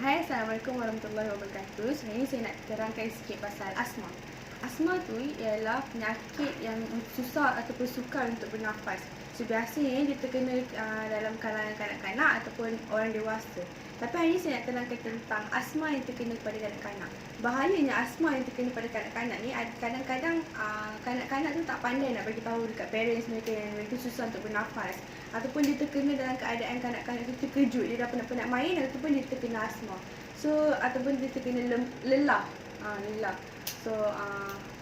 Hai, Assalamualaikum warahmatullahi wabarakatuh. Hari ini saya nak terangkan sikit pasal asma. Asma tu ialah penyakit yang susah ataupun sukar untuk bernafas. So, biasanya dia terkena dalam kalangan kanak-kanak ataupun orang dewasa. Tapi hari ini saya nak terangkan tentang asma yang terkena pada kanak-kanak. Bahayanya asma yang terkena pada kanak-kanak ni, kadang-kadang kanak-kanak tu tak pandai nak bagi tahu dekat parents mereka yang mereka susah untuk bernafas. Ataupun dia terkena dalam keadaan kanak-kanak tu terkejut, dia dah penat-penat main ataupun dia terkena asma. So, ataupun dia terkena lelah. So,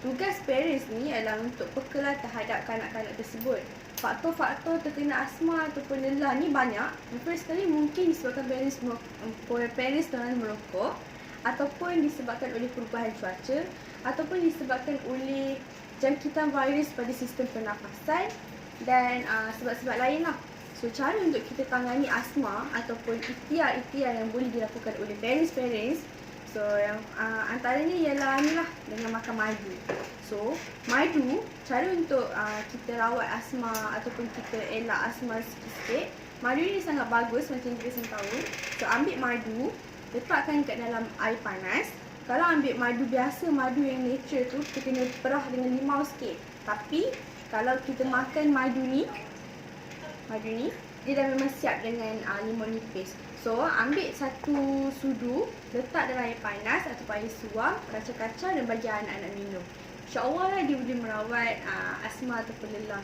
tugas parents ni adalah untuk peka terhadap kanak-kanak tersebut. Faktor-faktor terkena asma ataupun lelah ni banyak. First sekali mungkin disebabkan parents merokok, ataupun disebabkan oleh perubahan cuaca, ataupun disebabkan oleh jangkitan virus pada sistem pernafasan dan sebab-sebab lain lah. So, cara untuk kita tangani asma ataupun ikhtiar-ikhtiar yang boleh dilakukan oleh parents. So, yang antaranya ialah ni lah, dengan makan madu. So, madu, cara untuk kita rawat asma ataupun kita elak asma sikit-sikit, madu ni sangat bagus macam kita semua tahu. So, ambil madu, letakkan kat dalam air panas. Kalau ambil madu biasa, madu yang natural tu, kita kena perah dengan limau sikit. Tapi, kalau kita makan madu ni, dia dah memang siap dengan limau nipis. So, ambil satu sudu, letak dalam air panas atau air suam, kacau-kacau dan bagi anak-anak minum. InsyaAllah lah dia boleh merawat asma ataupun lelah.